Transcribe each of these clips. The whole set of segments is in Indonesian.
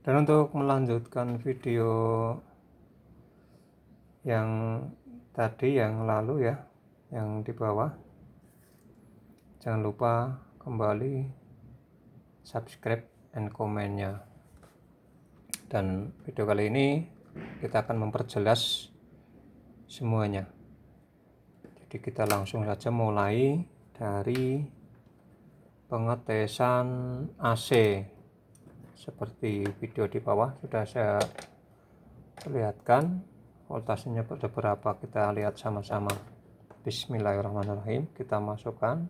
Dan untuk melanjutkan video yang tadi, yang lalu ya, yang di bawah, jangan lupa kembali subscribe and komennya. Dan video kali ini kita akan memperjelas semuanya. Jadi kita langsung saja mulai dari pengetesan AC. Seperti video di bawah sudah saya perlihatkan, voltasenya berapa kita lihat sama-sama. Bismillahirrahmanirrahim, kita masukkan.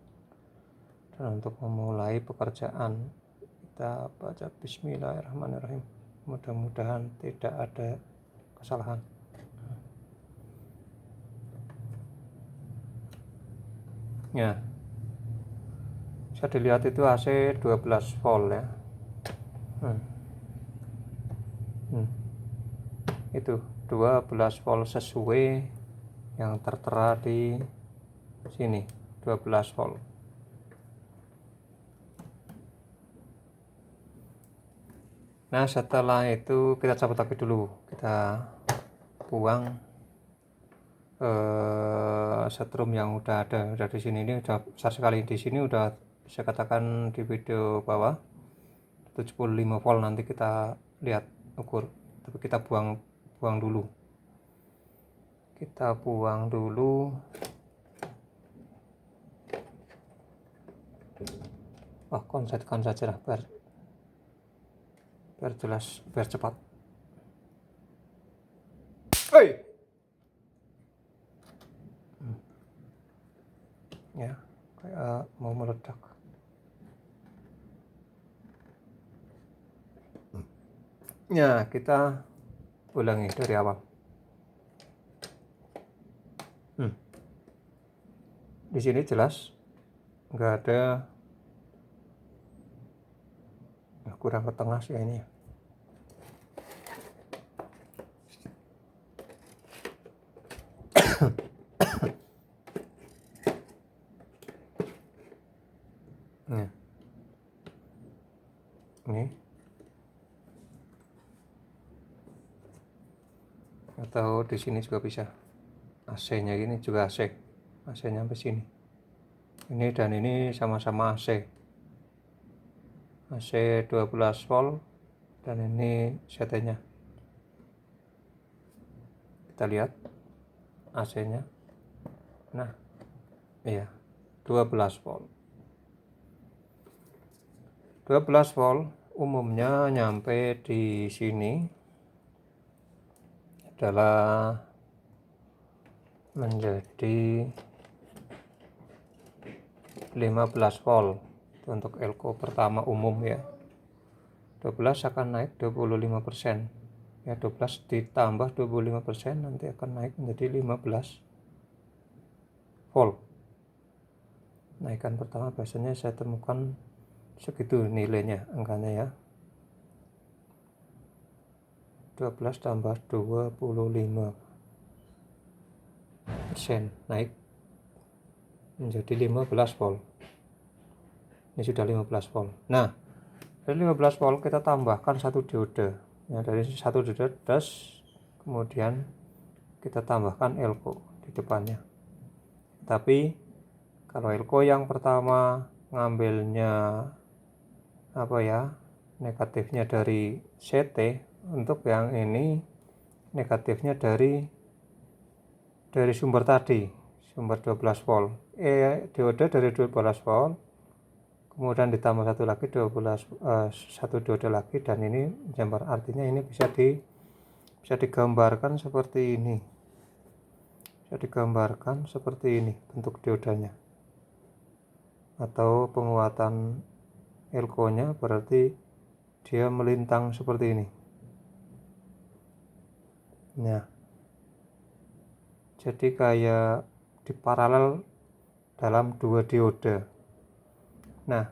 Dan untuk memulai pekerjaan kita baca Bismillahirrahmanirrahim. Mudah-mudahan tidak ada kesalahan. Ya, bisa dilihat itu AC 12 volt ya. Itu 12 volt sesuai yang tertera di sini, 12 volt. Nah, setelah itu kita cabut lagi dulu, kita buang setrum yang udah ada di sini. Ini udah besar sekali, di sini udah bisa katakan di video bawah 75 volt, nanti kita lihat ukur, tapi kita buang dulu. Kita buang dulu. Konsetkan saja lah biar jelas, biar cepat. Ya, kayak mau meledak. Ya, kita ulangi dari awal. Di sini jelas nggak ada, kurang ke tengah sih ini. Nah, ini atau di sini juga bisa. AC-nya ini juga AC nya sampai sini. Ini dan ini sama-sama AC 12 volt, dan ini CT-nya. Kita lihat AC-nya. Nah, iya, 12 volt. 12 volt umumnya nyampe di sini adalah menjadi 15 volt untuk elko pertama umum ya. 12 akan naik 25%. Ya, 12 ditambah 25% nanti akan naik menjadi 15 volt. Naikan pertama biasanya saya temukan segitu nilainya, angkanya ya. 12 tambah 25% naik menjadi 15 volt. Ini sudah 15 volt. Nah, dari 15 volt kita tambahkan satu diode. Ya, dari satu diode das, kemudian kita tambahkan elko di depannya. Tapi kalau elko yang pertama ngambilnya negatifnya dari CT, untuk yang ini negatifnya dari sumber tadi, sumber 12 volt. Diode dari 12 volt, kemudian ditambah satu lagi satu diode lagi, dan ini jumper. Artinya ini bisa digambarkan seperti ini. Bisa digambarkan seperti ini bentuk diodanya. Atau penguatan elko-nya berarti dia melintang seperti ini. Nah, jadi kayak di paralel dalam dua diode. Nah,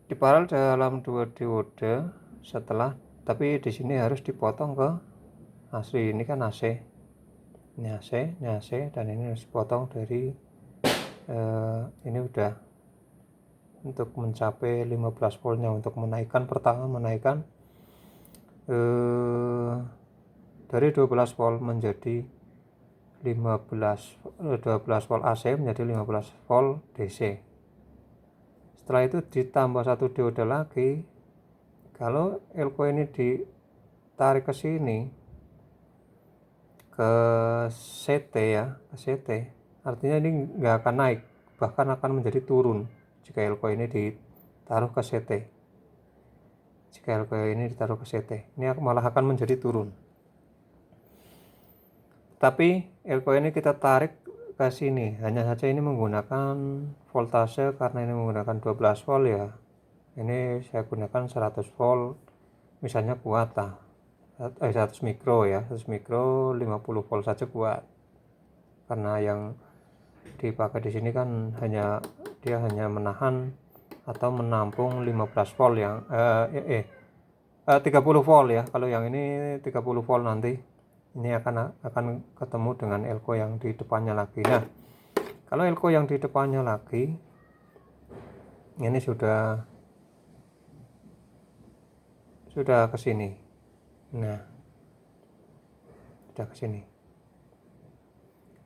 di paralel dalam dua diode setelah, tapi di sini harus dipotong ke asli. Ini kan AC, ini AC, dan ini harus dipotong dari ini udah untuk mencapai 15 voltnya, untuk menaikkan dari 12 volt menjadi 12 volt AC menjadi 15 volt DC. Setelah itu ditambah satu dioda lagi. Kalau elko ini ditarik ke sini, ke CT ya, ke CT, artinya ini nggak akan naik, bahkan akan menjadi turun jika elko ini ditaruh ke CT. Jika elko ini ditaruh ke CT, ini malah akan menjadi turun. Tapi elko ini kita tarik ke sini, hanya saja ini menggunakan voltase karena ini menggunakan 12 volt ya. Ini saya gunakan 100 volt, misalnya kuota 100 mikro ya, 100 mikro 50 volt saja kuat. Karena yang dipakai di sini kan dia hanya menahan atau menampung 15 volt yang 30 volt ya. Kalau yang ini 30 volt nanti ini akan ketemu dengan elko yang di depannya lagi. Nah, kalau elko yang di depannya lagi ini sudah ke sini. Nah, sudah ke sini.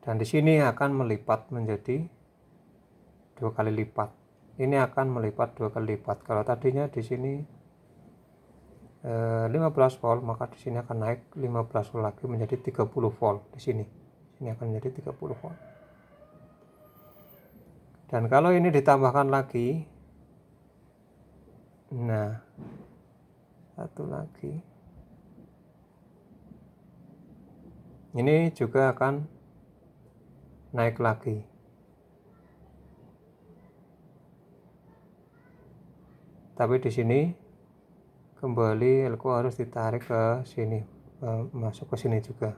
Dan di sini akan melipat menjadi 2 kali lipat. Ini akan melipat 2 kali lipat. Kalau tadinya di sini 15 volt, maka di sini akan naik 15 volt lagi menjadi 30 volt di sini. Ini akan menjadi 30 volt. Dan kalau ini ditambahkan lagi, nah, satu lagi, ini juga akan naik lagi. Tapi di sini kembali elko harus ditarik ke sini, masuk ke sini juga,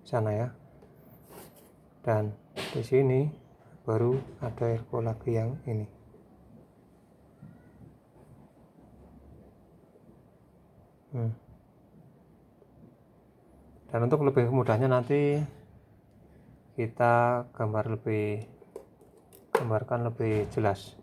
sana ya. Dan di sini baru ada elko lagi yang ini. Dan untuk lebih mudahnya nanti kita gambarkan lebih jelas.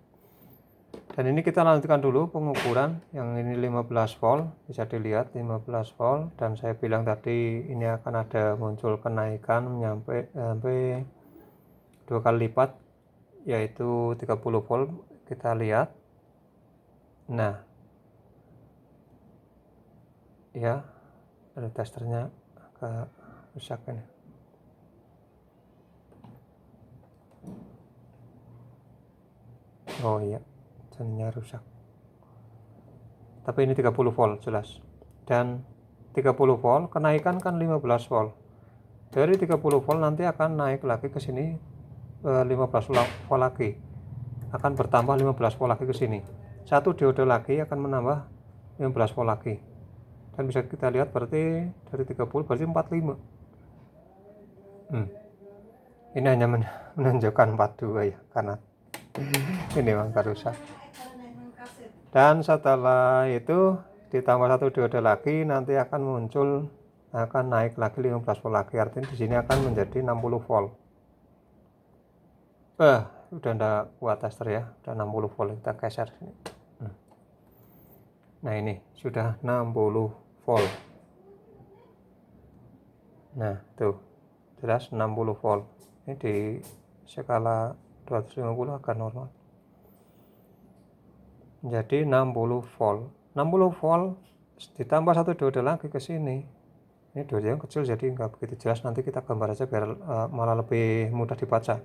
Dan ini kita lanjutkan dulu pengukuran. Yang ini 15 volt, bisa dilihat 15 volt, dan saya bilang tadi ini akan ada muncul kenaikan sampai 2 kali lipat, yaitu 30 volt. Kita lihat. Nah, ya, ada testernya agak rusak ini. Oh iya, jadinya rusak. Tapi ini 30 volt jelas. Dan 30 volt kenaikan kan 15 volt. Dari 30 volt nanti akan naik lagi ke sini 15 volt lagi. Akan bertambah 15 volt lagi ke sini. Satu dioda lagi akan menambah 15 volt lagi. Dan bisa kita lihat berarti dari 30 berarti 45. Ini hanya menunjukkan 42 ya, karena ini memang rusak. Dan setelah itu ditambah satu dioda lagi, nanti akan naik lagi 15 volt lagi. Artinya di sini akan menjadi 60 volt. Udah enggak kuat tester ya, udah 60 volt. Kita geser sini. Nah, ini sudah 60 volt. Nah, tuh jelas 60 volt. Ini di skala 250 agak normal. Jadi 60 volt. 60 volt ditambah satu dioda lagi ke sini. Ini dioda yang kecil jadi nggak begitu jelas, nanti kita gambar aja biar malah lebih mudah dibaca.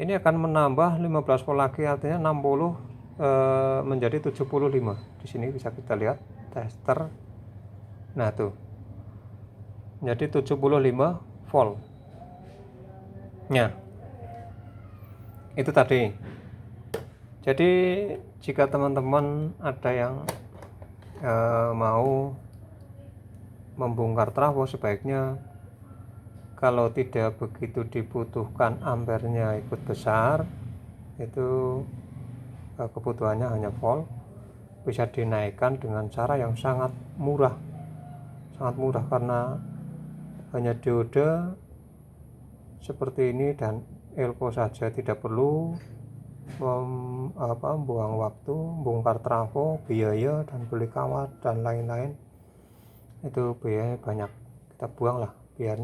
Ini akan menambah 15 volt lagi, artinya 60 menjadi 75. Di sini bisa kita lihat tester. Nah, tuh. Jadi 75 volt. Nah, itu tadi. Jadi jika teman-teman ada yang mau membongkar trafo, sebaiknya kalau tidak begitu dibutuhkan ampernya ikut besar, itu kebutuhannya hanya volt, bisa dinaikkan dengan cara yang sangat murah karena hanya dioda seperti ini dan elko saja, tidak perlu buang waktu, bongkar trafo, biaya, dan beli kawat dan lain-lain. Itu biayanya banyak, kita buang lah biar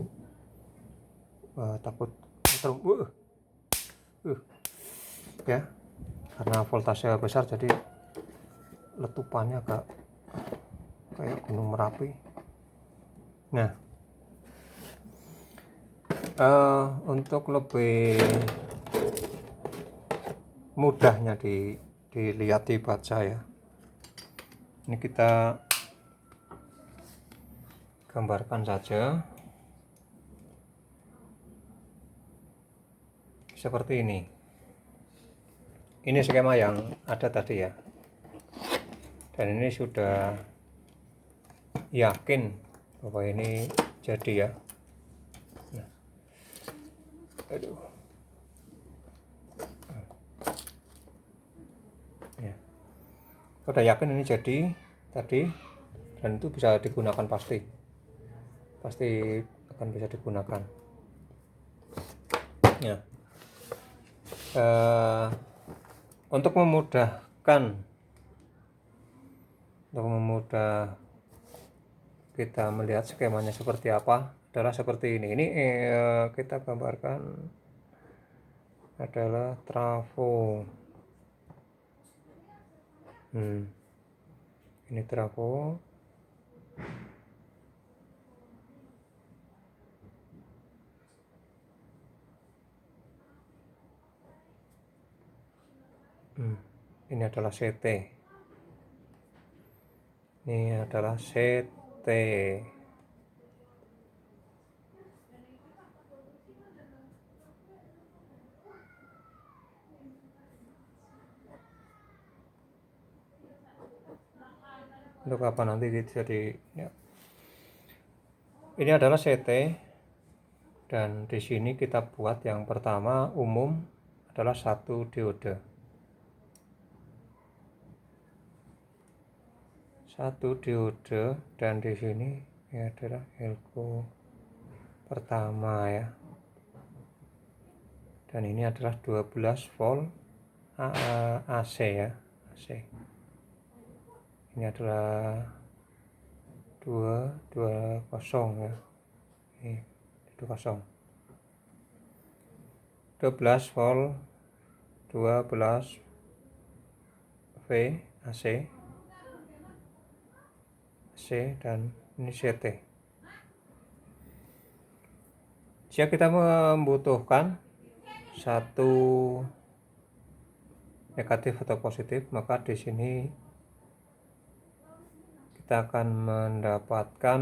takut ya, karena voltase besar jadi letupannya agak kayak gunung Merapi. Nah, untuk lebih mudahnya dilihat, dibaca ya, ini kita gambarkan saja seperti ini. Ini skema yang ada tadi ya, dan ini sudah yakin bahwa ini jadi ya. Nah, aduh ya, udah yakin ini jadi tadi, dan itu bisa digunakan, pasti akan bisa digunakan ya. Untuk memudahkan kita melihat skemanya seperti apa adalah seperti ini. Ini kita gambarkan adalah trafo. Ini trafo. Ini adalah CT. Ini adalah CT. Untuk apa nanti jadi ya. Ini adalah CT, dan di sini kita buat yang pertama umum adalah 1 diode. 1 diode, dan di sini ini adalah elko pertama ya. Dan ini adalah 12 volt AC ya, AC. Ini adalah 220 ya. Ini 20. 12 volt 12 V AC, dan ini CT. Jika kita membutuhkan satu negatif atau positif, maka di sini kita akan mendapatkan,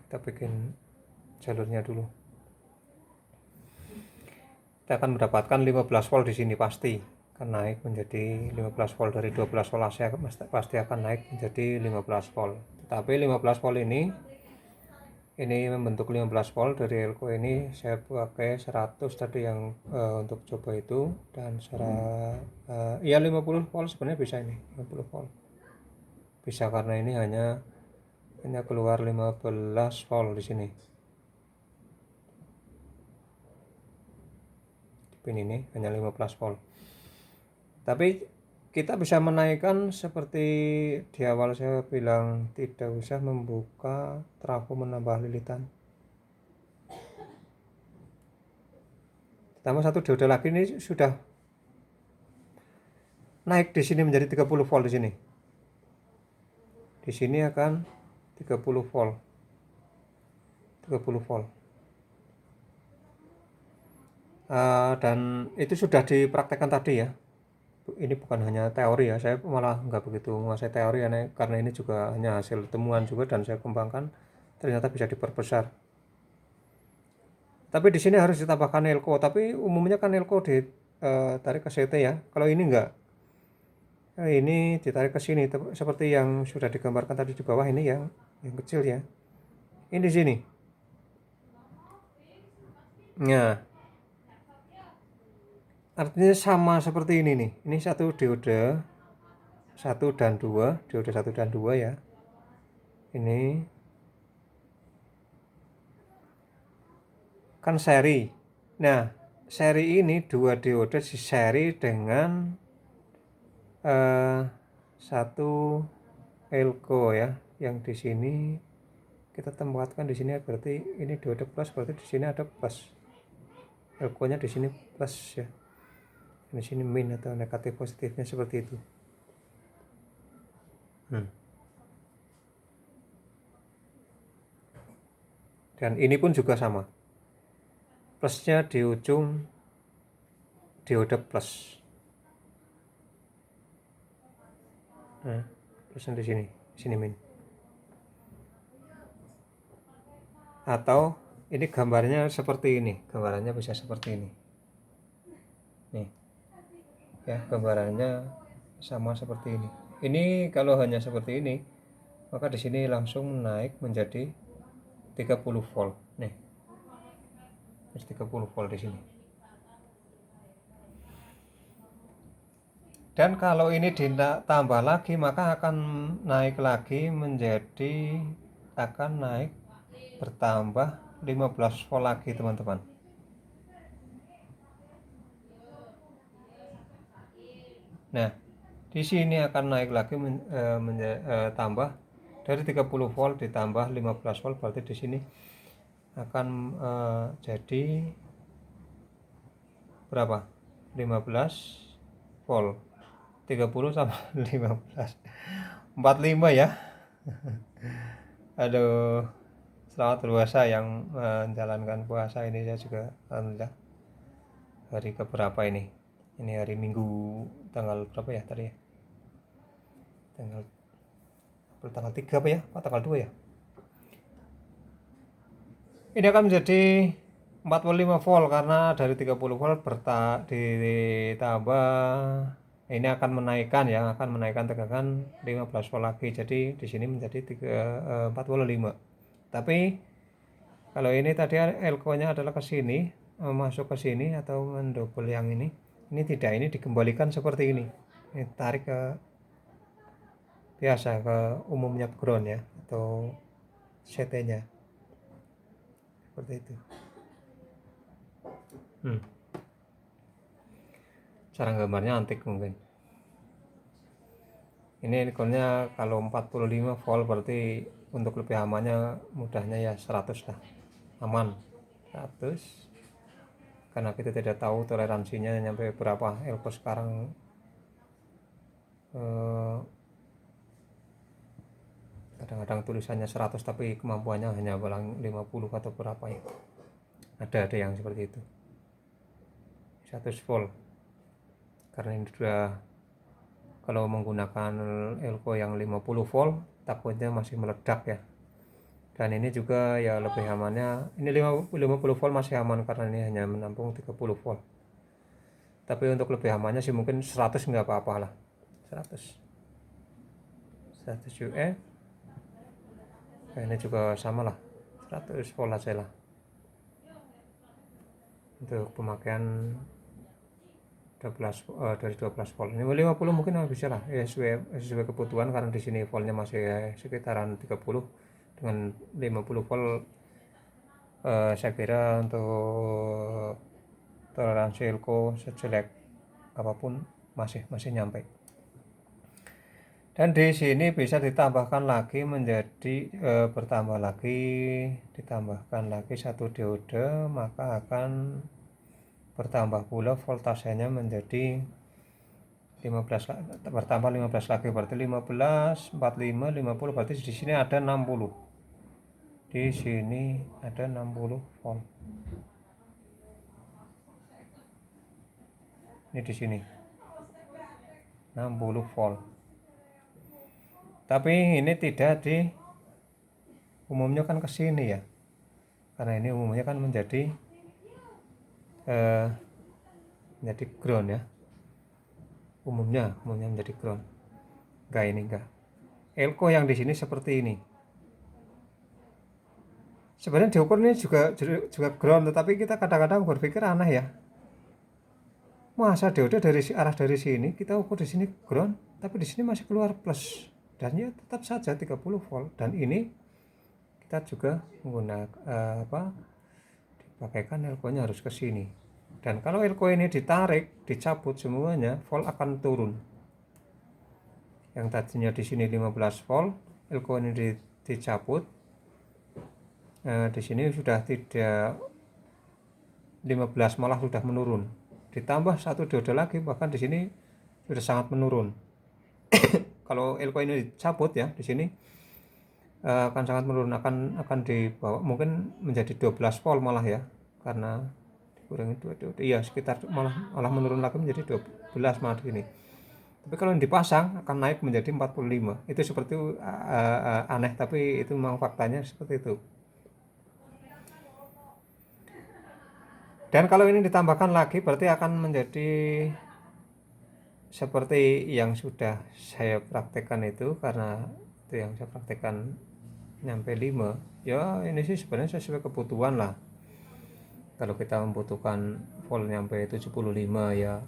kita bikin jalurnya dulu, kita akan mendapatkan 15 volt di sini, pasti akan naik menjadi 15 volt. Dari 12 volt AC pasti akan naik menjadi 15 volt. Tapi 15 volt ini membentuk 15 volt. Dari elko ini saya pakai 100 tadi yang untuk coba itu, dan 50 volt sebenarnya bisa. Ini 50 volt bisa, karena ini hanya keluar 15 volt di sini. Pin ini hanya 15 volt. Tapi kita bisa menaikkan seperti di awal saya bilang, tidak usah membuka trafo menambah lilitan. Tambah 1 diode lagi, ini sudah naik di sini menjadi 30 volt di sini. Di sini akan 30 volt. 30 volt. Dan itu sudah dipraktekkan tadi ya. Ini bukan hanya teori ya, saya malah nggak begitu menguasai teori ya, karena ini juga hanya hasil temuan juga, dan saya kembangkan, ternyata bisa diperbesar. Tapi di sini harus ditambahkan elko, tapi umumnya kan elko ditarik ke CT ya. Kalau ini enggak, ini ditarik ke sini seperti yang sudah digambarkan tadi di bawah ini, yang kecil ya. Ini di sini. Nah, artinya sama seperti ini nih. Ini 1 diode 1 dan 2, diode 1 dan 2 ya. Ini kan seri. Nah, seri ini dua diode di seri dengan satu elko ya, yang di sini kita tempatkan di sini berarti ini diode plus, berarti di sini ada plus, elko-nya di sini plus ya, di sini min atau negatif positifnya seperti itu. Dan ini pun juga sama, plusnya di ujung diode plus. Nah, plusnya di sini min. Atau ini gambarnya seperti ini, gambarannya bisa seperti ini. Nih, ya gambarannya sama seperti ini. Ini kalau hanya seperti ini, maka di sini langsung naik menjadi 30 volt. Nih, 30 volt di sini. Dan kalau ini ditambah lagi, maka akan naik lagi menjadi, akan naik bertambah 15 volt lagi teman-teman. Nah, di sini akan naik lagi tambah dari 30 volt ditambah 15 volt, berarti di sini akan jadi berapa? 15 volt. 30 sama 15. 45 ya. Aduh, selamat berpuasa yang menjalankan puasa ini. Saya juga alhamdulillah hari keberapa ini? Ini hari Minggu tanggal berapa ya tadi ya? Tanggal 3 apa ya? Oh, tanggal 2 ya? Ini akan menjadi 45 volt karena dari 30 volt ditambah, ini akan menaikkan tegangan 15 volt lagi. Jadi di sini menjadi 45. Tapi kalau ini tadi elko-nya adalah ke sini, masuk ke sini atau mendobel yang ini tidak, ini dikembalikan seperti ini. Ini tarik ke biasa ke umumnya ground ya, atau CT-nya seperti itu. Cara gambarnya antik mungkin. Ini ikonnya kalau 45 volt berarti untuk lebih amannya mudahnya ya 100 lah, aman 100, karena kita tidak tahu toleransinya sampai berapa. Elko sekarang kadang-kadang tulisannya 100 tapi kemampuannya hanya 50 atau berapa ya, ada yang seperti itu. 100 volt karena ini sudah, kalau menggunakan elko yang 50 volt takutnya masih meledak ya. Dan ini juga ya lebih amannya, ini 50 volt masih aman karena ini hanya menampung 30 volt. Tapi untuk lebih amannya sih mungkin 100 nggak apa-apa lah. 100 UF. Ini juga sama lah, 100 volt aja lah untuk pemakaian 12 dari 12 volt. Ini 50 mungkin bisa lah ya, sesuai kebutuhan, karena di sini voltnya masih sekitaran 30. Dengan 50 volt saya kira untuk toleransi elko sejelek apapun masih nyampe. Dan di sini bisa ditambahkan lagi menjadi ditambahkan lagi satu diode, maka akan bertambah pula voltasenya menjadi 15, bertambah 15 lagi, berarti 15, 45, 50, berarti di sini ada 60. Di sini ada 60 volt. Ini di sini 60 volt. Tapi ini tidak, di umumnya kan ke sini ya. Karena ini umumnya kan menjadi ground ya. Umumnya menjadi ground. Enggak. Elko yang di sini seperti ini. Sebenarnya diukur ini juga ground, tetapi kita kadang-kadang berpikir aneh ya. Masa diode dari sini kita ukur di sini ground, tapi di sini masih keluar plus. Dan ya tetap saja 30 volt. Dan ini kita juga menggunakan dipakaikan elko-nya harus ke sini. Dan kalau elko ini ditarik, dicabut semuanya, volt akan turun. Yang tadinya di sini 15 volt, elko ini dicabut. Di sini sudah tidak 15, malah sudah menurun. Ditambah satu dioda lagi, bahkan di sini sudah sangat menurun. Kalau elko ini dicabut ya, di sini akan sangat menurun, akan dibawa mungkin menjadi 12 volt malah ya, karena dikurangi 2 dioda, iya sekitar malah menurun lagi menjadi 12 malah di sini. Tapi kalau yang dipasang akan naik menjadi 45. Itu seperti aneh, tapi itu memang faktanya seperti itu. Dan kalau ini ditambahkan lagi berarti akan menjadi seperti yang sudah saya praktekkan itu, karena itu yang saya praktekkan nyampe 5. Ya ini sih sebenarnya sesuai kebutuhan lah. Kalau kita membutuhkan volt nyampe 75 ya,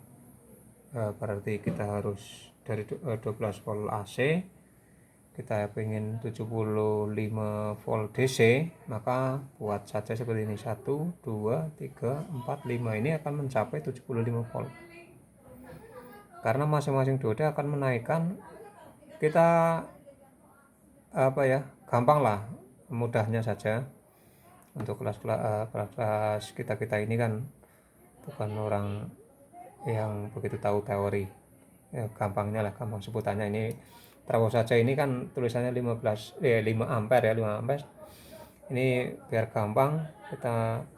berarti kita harus dari 12 volt AC, kita pengen 75 volt DC, maka buat saja seperti ini, 1, 2, 3, 4, 5, ini akan mencapai 75 volt. Karena masing-masing dioda akan menaikkan, kita gampang lah, mudahnya saja. Untuk kelas kita ini kan bukan orang yang begitu tahu teori, ya, gampang sebutannya ini terus saja. Ini kan tulisannya 5 ampere ya, 5 ampere. Ini biar gampang kita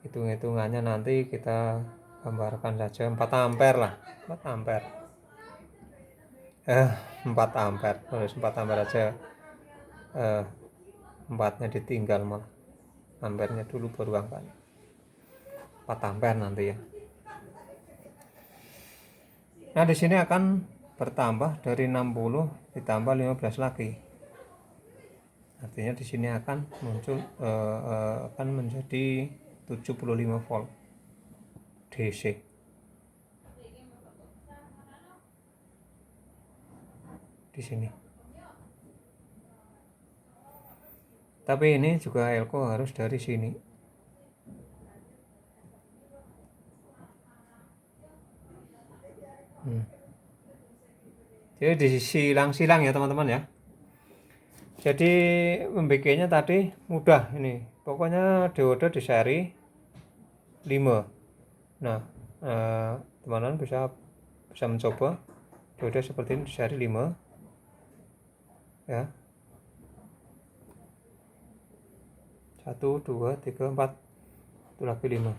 hitung-hitungannya, nanti kita gambarkan saja 4 ampere lah, 4 ampere. 4 ampere, terus 4 ampere aja, 4-nya ditinggal, malah ampernya dulu baru angkanya 4 ampere nanti ya. Nah di sini akan bertambah dari 60 ditambah 15 lagi, artinya di sini akan muncul akan menjadi 75 volt DC. Di sini. Tapi ini juga elko harus dari sini. Jadi disilang-silang ya teman-teman ya. Jadi membikinnya tadi mudah ini. Pokoknya dioda di seri 5. Nah, teman-teman bisa mencoba dioda seperti ini di seri 5 ya. 1, 2, 3, 4, itu lagi 5.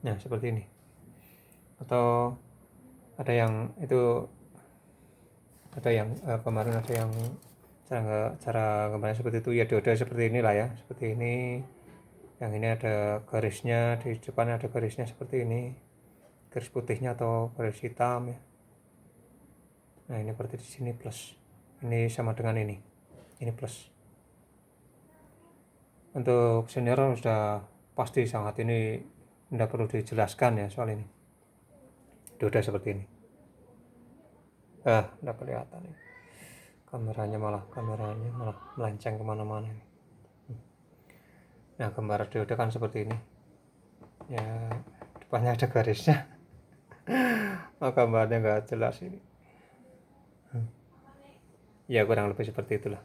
Nah seperti ini. Atau ada yang itu, ada yang kemarin ada yang cara gambarnya seperti itu ya, dioda seperti inilah ya, seperti ini. Yang ini ada garisnya, di depan ada garisnya seperti ini, garis putihnya atau garis hitam ya. Nah ini berarti di sini plus, ini sama dengan ini plus. Untuk senior sudah pasti sangat, ini tidak perlu dijelaskan ya soal ini, dioda seperti ini. Tidak kelihatan ini. Kameranya malah melenceng kemana-mana ini. Nah gambar dioda kan seperti ini ya, depannya ada garisnya. Gambarnya nggak jelas ini ya, kurang lebih seperti itulah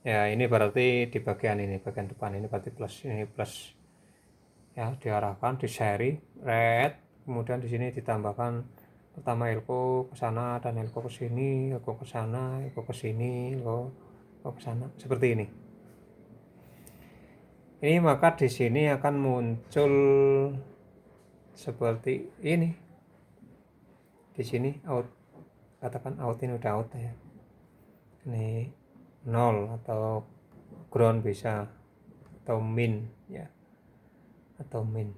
ya. Ini berarti di bagian ini, bagian depan ini berarti plus, ini plus ya, diarahkan di seri red. Kemudian di sini ditambahkan pertama elko ke sana dan elko ke sini, elko ke sana, elko ke sini, elko ke sana, seperti ini. Ini maka di sini akan muncul seperti ini. Di sini out, katakan out, ini udah out ya. Ini 0 atau ground bisa, atau min ya, atau min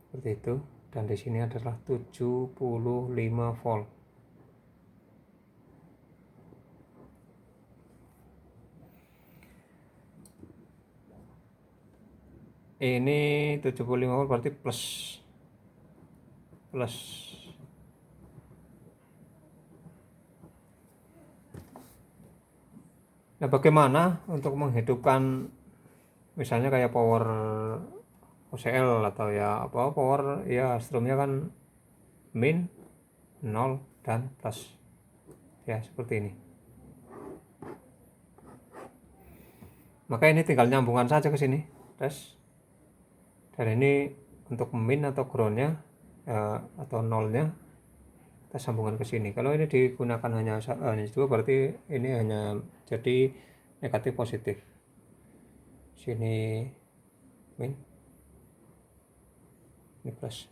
seperti itu. Dan di sini adalah 75 volt. Ini 75 volt berarti plus. Nah bagaimana untuk menghidupkan misalnya kayak power OCL atau ya apa power ya strumnya kan min 0 dan plus ya seperti ini. Maka ini tinggal nyambungan saja ke sini tes, dan ini untuk min atau groundnya atau nolnya kita sambungkan ke sini. Kalau ini digunakan hanya dua, berarti ini hanya jadi negatif positif. Sini min, ini plus,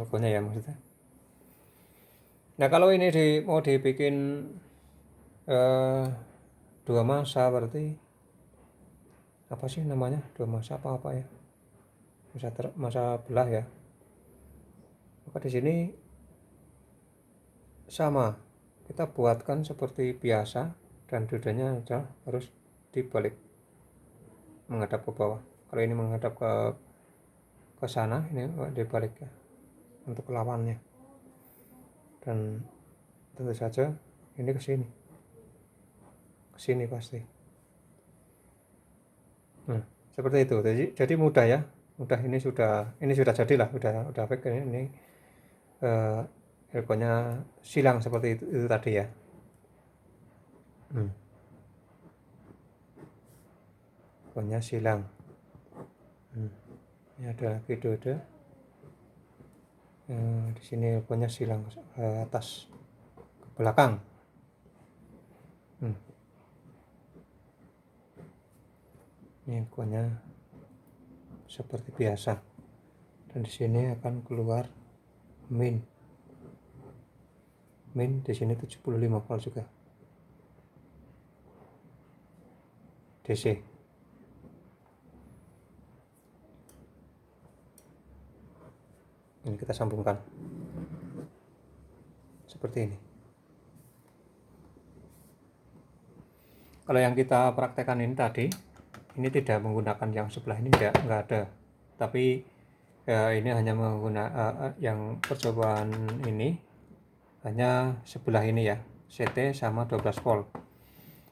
elko-nya ya maksudnya. Nah kalau ini mau dibikin dua masa, berarti apa sih namanya, dua masa apa ya, masa belah ya. Maka di sini sama, kita buatkan seperti biasa dan dudanya harus dibalik menghadap ke bawah. Kalau ini menghadap ke sana, ini dibalik ya untuk lawannya, dan tentu saja ini ke sini pasti. Nah seperti itu. Jadi mudah ya, mudah. Ini sudah jadilah, udah fix ini elko-nya silang seperti itu tadi ya. Elko-nya silang. Ini ada lagi dode. Di sini elko-nya silang ke atas, ke belakang. Ini elko-nya seperti biasa, dan di sini akan keluar min di sini 75 volt juga DC. Ini kita sambungkan seperti ini. Kalau yang kita praktekkan ini tadi, ini tidak menggunakan yang sebelah ini, enggak ada, tapi ini hanya menggunakan yang percobaan ini hanya sebelah ini ya, CT sama 12 volt.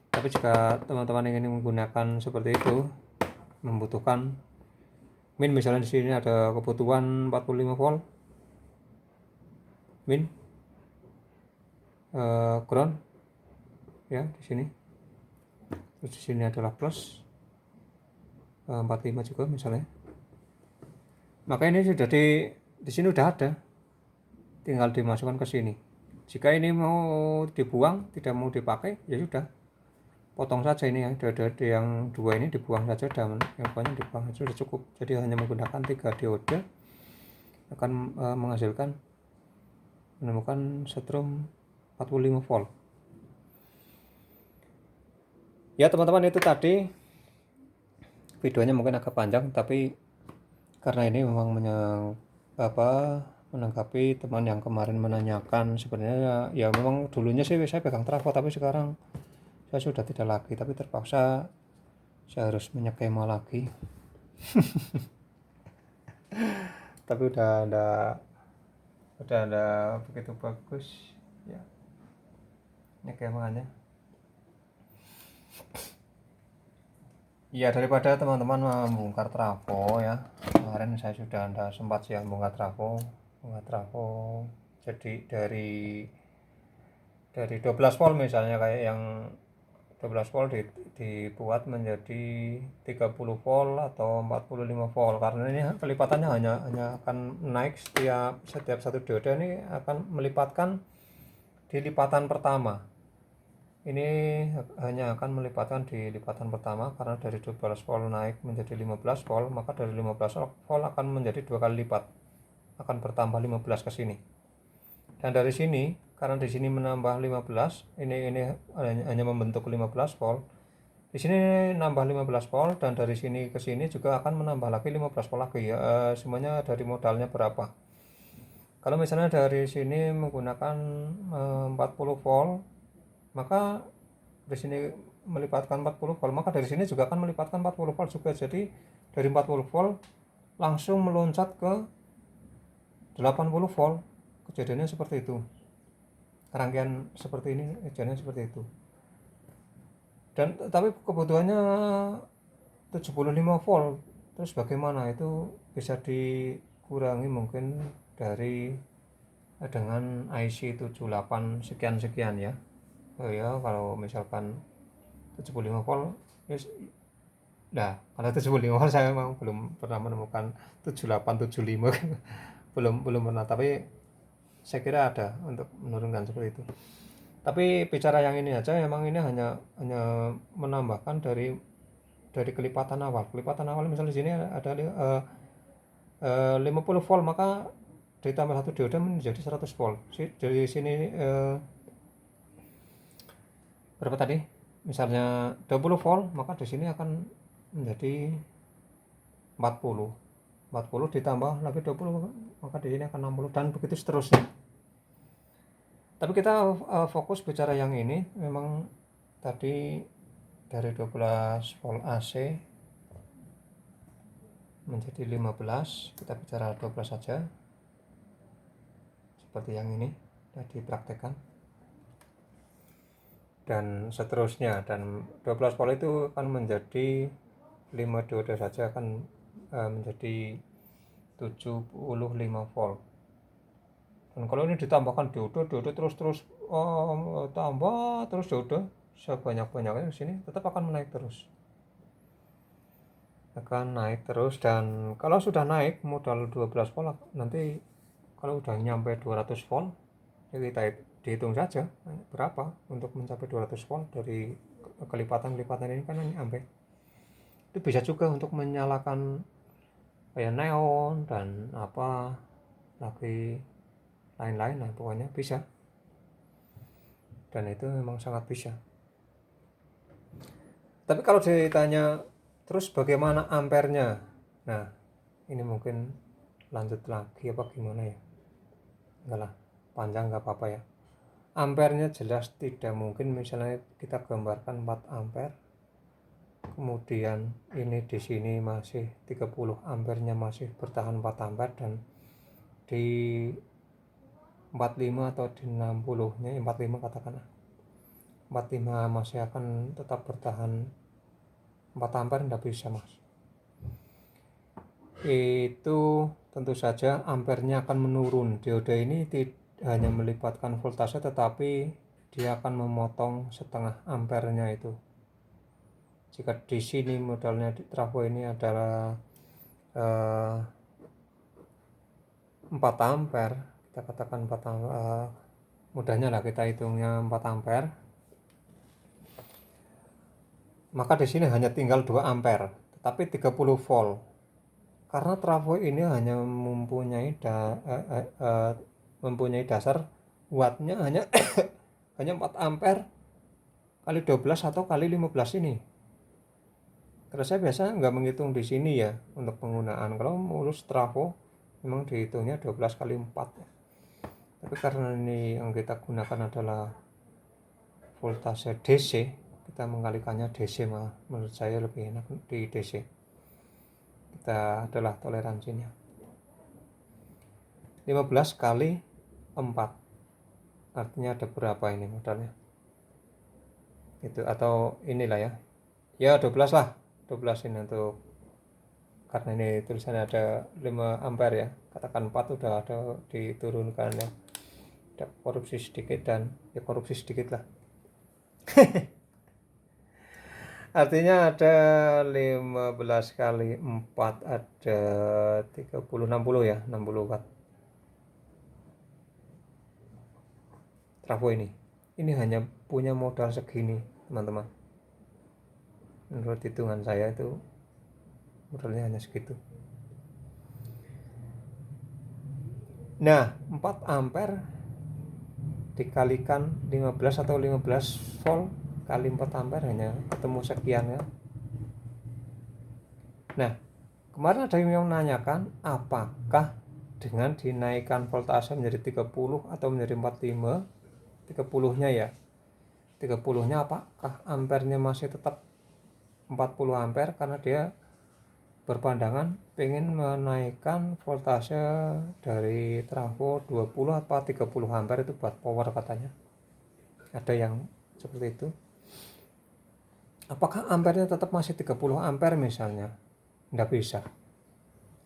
Tapi jika teman-teman ingin menggunakan seperti itu, membutuhkan min, misalnya di sini ada kebutuhan 45 volt min, ground ya di sini, terus di sini adalah plus 45 juga misalnya. Maka ini sudah di sini udah ada, tinggal dimasukkan ke sini. Jika ini mau dibuang, tidak mau dipakai, ya sudah, potong saja ini ya, dode yang dua ini dibuang saja, dan yang banyak dibuang saja, sudah cukup. Jadi hanya menggunakan 3 diode akan menemukan setrum 45 volt. Ya teman-teman, itu tadi videonya mungkin agak panjang, tapi karena ini memang menanggapi teman yang kemarin menanyakan. Sebenarnya ya memang dulunya sih saya pegang trafo, tapi sekarang saya sudah tidak lagi, tapi terpaksa saya harus menyekema lagi. Tapi udah ada begitu bagus ya nyekemanya. Ya daripada teman-teman membongkar trafo ya, kemarin saya sudah ada sempat sih membongkar trafo. Jadi dari 12 volt misalnya, kayak yang 12 volt dibuat menjadi 30 volt atau 45 volt, karena ini kelipatannya hanya akan naik setiap satu diode ini akan melipatkan di lipatan pertama. Ini hanya akan melipatkan di lipatan pertama, karena dari 12 volt naik menjadi 15 volt, maka dari 15 volt akan menjadi 2 kali lipat, akan bertambah 15 ke sini. Dan dari sini, karena di sini menambah 15, ini hanya membentuk 15 volt. Di sini nambah 15 volt, dan dari sini ke sini juga akan menambah lagi 15 volt lagi ya. Semuanya dari modalnya berapa. Kalau misalnya dari sini menggunakan 40 volt, maka di sini melipatkan 40 volt, maka dari sini juga akan melipatkan 40 volt juga. Jadi dari 40 volt langsung meloncat ke 80 volt. Kejadiannya seperti itu, rangkaian seperti ini, kejadiannya seperti itu. Dan tapi kebutuhannya 75 volt. Terus bagaimana itu bisa dikurangi mungkin dari dengan IC 78 sekian-sekian ya. Oh ya, kalau misalkan 75 volt yes. Nah, kalau 75 volt saya memang belum pernah menemukan 78 75 belum pernah, tapi saya kira ada untuk menurunkan seperti itu. Tapi bicara yang ini aja, memang ini hanya menambahkan dari kelipatan awal. Kelipatan awal misalnya di sini ada 50 volt, maka ditambah satu dioda menjadi 100 volt. Dari sini berapa tadi? Misalnya 20 volt, maka di sini akan menjadi 40. 40 ditambah lagi 20, maka di sini akan 60 dan begitu seterusnya. Tapi kita fokus bicara yang ini, memang tadi dari 12 volt AC menjadi 15, kita bicara 12 saja seperti yang ini sudah dipraktekkan dan seterusnya. Dan 12 volt itu akan menjadi 5 dioda saja akan menjadi 75 volt. Dan kalau ini ditambahkan dioda terus tambah terus dioda sebanyak-banyaknya di sini, tetap akan naik terus. Dan kalau sudah naik modal 12 volt, nanti kalau sudah nyampe 200 volt ya kita dihitung saja berapa untuk mencapai 200 volt dari kelipatan ini kan sampai. Itu bisa juga untuk menyalakan kayak neon dan apa lagi lain-lain lah, pokoknya bisa. Dan itu memang sangat bisa. Tapi kalau ditanya terus bagaimana ampernya, nah ini mungkin lanjut lagi apa gimana ya, enggak lah, panjang nggak apa-apa ya. Ampernya jelas tidak mungkin misalnya kita gambarkan 4 ampere, kemudian ini di sini masih 30 ampernya masih bertahan 4 ampere, dan di 45 atau di 60 nya 45 katakanlah 45 masih akan tetap bertahan 4 ampere, tidak bisa mas. Itu tentu saja ampernya akan menurun. Dioda ini hanya melibatkan voltase, tetapi dia akan memotong setengah ampernya itu. Jika di sini modalnya di trafo ini adalah 4 ampere, kita katakan 4 ampere, mudahnya lah kita hitungnya 4 ampere, maka di sini hanya tinggal 2 ampere tetapi 30 volt, karena trafo ini hanya mempunyai dasar wattnya hanya hanya 4 ampere kali 12 atau kali 15 ini. Kalau saya biasa nggak menghitung di sini ya untuk penggunaan. Kalau urus trafo memang dihitungnya 12 kali 4 ya. Tapi karena ini yang kita gunakan adalah voltase DC, kita mengalikannya DC, malah menurut saya lebih enak di DC. Kita adalah toleransinya 15 kali 4, artinya ada berapa ini modalnya itu, atau inilah ya 12 lah, 12 ini untuk, karena ini tulisannya ada 5 ampere ya, katakan 4 udah ada diturunkan ya, ada korupsi sedikit dan ya korupsi sedikit lah artinya ada 15 kali 4 ada 30, 60 ya, 60 watt trafo ini hanya punya modal segini teman-teman. Menurut hitungan saya itu modalnya hanya segitu. Nah 4 ampere dikalikan 15 atau 15 volt kali 4 ampere hanya ketemu sekian ya. Nah kemarin ada yang menanyakan apakah dengan dinaikkan voltase menjadi 30 atau menjadi 45, 30 nya ya, 30 nya apakah ampernya masih tetap 40 ampere, karena dia berpandangan pengen menaikkan voltase dari trafo 20 atau 30 ampere itu buat power katanya. Ada yang seperti itu. Apakah ampernya tetap masih 30 ampere misalnya? Tidak bisa.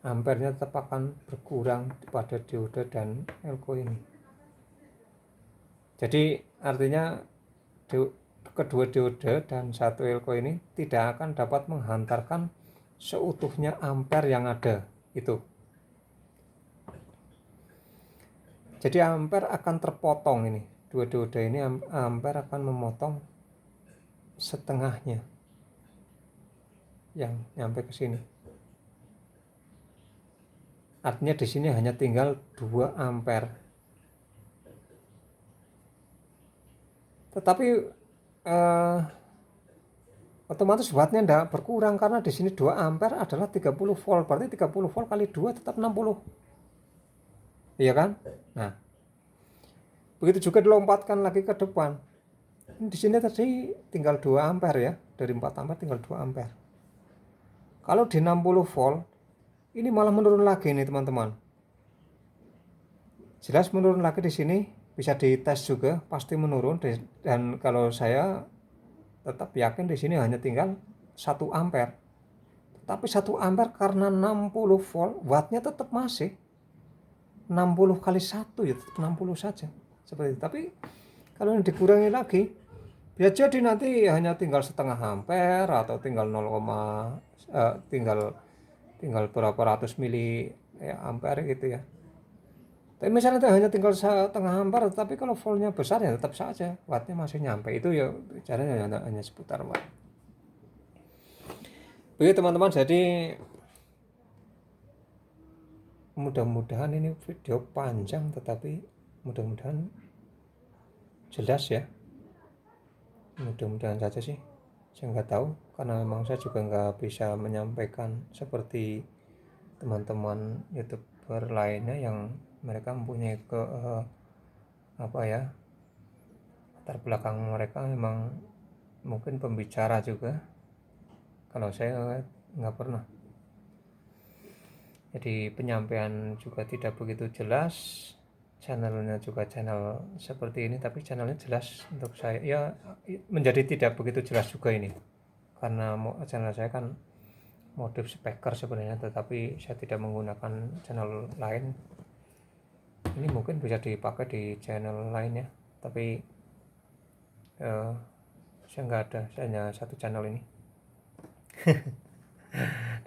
Ampernya tetap akan berkurang pada diode dan elko ini. Jadi artinya kedua diode dan satu elko ini tidak akan dapat menghantarkan seutuhnya ampere yang ada itu. Jadi ampere akan terpotong ini. Dua diode ini ampere akan memotong setengahnya yang nyampe ke sini. Artinya di sini hanya tinggal 2 ampere. Tetapi otomatis wattnya tidak berkurang karena di sini 2 ampere adalah 30 volt. Berarti 30 volt kali 2 tetap 60. Iya kan? Nah, begitu juga dilompatkan lagi ke depan. Di sini tadi tinggal 2 ampere ya. Dari 4 ampere tinggal 2 ampere. Kalau di 60 volt, ini malah menurun lagi nih teman-teman. Jelas menurun lagi di sini, bisa dites juga, pasti menurun. Dan kalau saya tetap yakin di sini hanya tinggal 1 ampere. Tapi 1 ampere karena 60 volt, wattnya tetap masih 60 kali 1 ya, tetap 60 saja. Seperti itu. Tapi kalau yang dikurangi lagi, ya jadi nanti hanya tinggal setengah ampere atau tinggal tinggal berapa ratus mili ampere gitu ya. Tapi misalnya hanya tinggal setengah ampere, tapi kalau voltnya besar ya tetap saja wattnya masih nyampe. Itu ya caranya hanya seputar watt. Begitu teman-teman, jadi mudah-mudahan ini video panjang tetapi mudah-mudahan jelas ya. Mudah-mudahan saja sih. Saya nggak tahu karena memang saya juga nggak bisa menyampaikan seperti teman-teman YouTuber lainnya yang mereka mempunyai latar belakang mereka memang mungkin pembicara juga. Kalau saya nggak pernah. Jadi penyampaian juga tidak begitu jelas. Channelnya juga channel seperti ini, tapi channelnya jelas untuk saya ya, menjadi tidak begitu jelas juga ini karena channel saya kan modif speaker sebenarnya, tetapi saya tidak menggunakan channel lain. Ini mungkin bisa dipakai di channel lain ya, tapi saya nggak ada, saya hanya satu channel ini.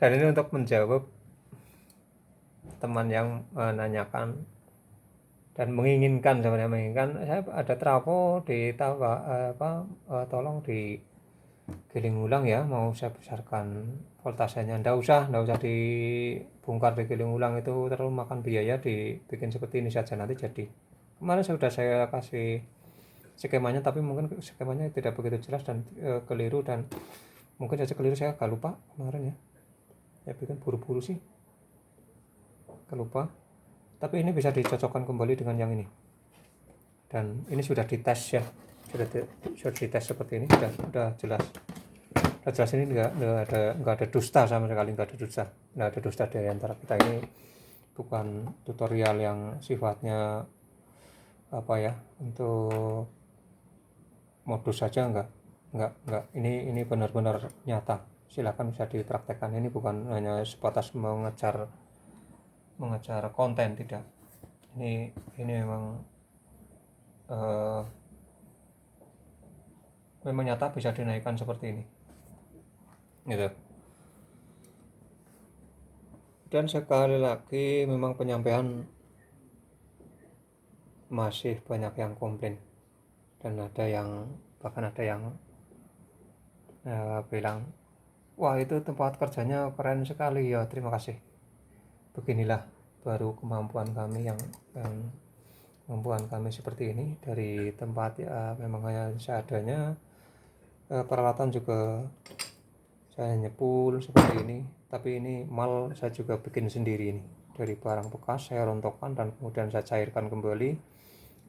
Dan ini untuk menjawab teman yang menanyakan dan menginginkan saya ada trafo tolong digiling ulang ya, mau saya besarkan voltasenya. Nggak usah dibongkar digiling ulang, itu terlalu makan biaya. Dibikin seperti ini saja nanti jadi. Kemarin sudah saya kasih skemanya, tapi mungkin skemanya tidak begitu jelas dan keliru, dan mungkin saja keliru, saya agak lupa kemarin ya. Saya bikin buru-buru sih, kelupa. Tapi ini bisa dicocokkan kembali dengan yang ini, dan ini sudah dites ya, sudah dites seperti ini, sudah jelas. Sudah jelas, ini nggak ada dusta sama sekali, nggak ada dusta dari antara kita. Ini bukan tutorial yang sifatnya untuk modus saja, enggak. Ini benar-benar nyata. Silakan bisa dipraktekkan. Ini bukan hanya sebatas mengejar konten, tidak. Ini memang nyata bisa dinaikkan seperti ini gitu. Dan sekali lagi, memang penyampaian masih banyak yang komplain, dan bahkan ada yang bilang, wah itu tempat kerjanya keren sekali ya, terima kasih. Beginilah baru kemampuan kami yang kemampuan kami seperti ini. Dari tempat ya memang hanya seadanya, peralatan juga saya nyepul seperti ini, tapi ini mal saya juga bikin sendiri ini dari barang bekas, saya rontokkan dan kemudian saya cairkan kembali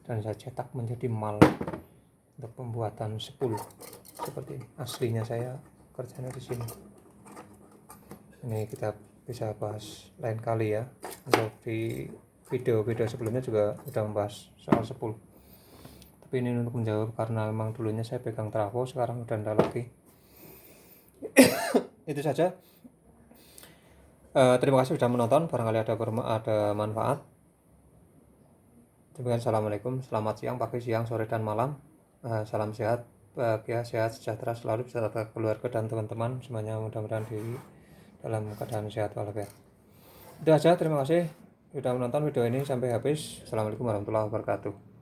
dan saya cetak menjadi mal untuk pembuatan sepul seperti ini. Aslinya saya kerjanya di sini. Ini kita bisa bahas lain kali ya. Untuk di video sebelumnya juga sudah membahas soal sepul. Tapi ini untuk menjawab, karena memang dulunya saya pegang trafo, sekarang udah enggak lagi. Itu saja. Terima kasih sudah menonton, barangkali ada manfaat. Demikian, assalamualaikum, selamat siang, pagi, siang, sore, dan malam. Salam sehat, bahagia, sehat, sejahtera selalu beserta keluarga dan teman-teman semuanya, mudah-mudahan di dalam keadaan sehat walafiat. Itu saja, terima kasih sudah menonton video ini sampai habis. Assalamualaikum warahmatullahi wabarakatuh.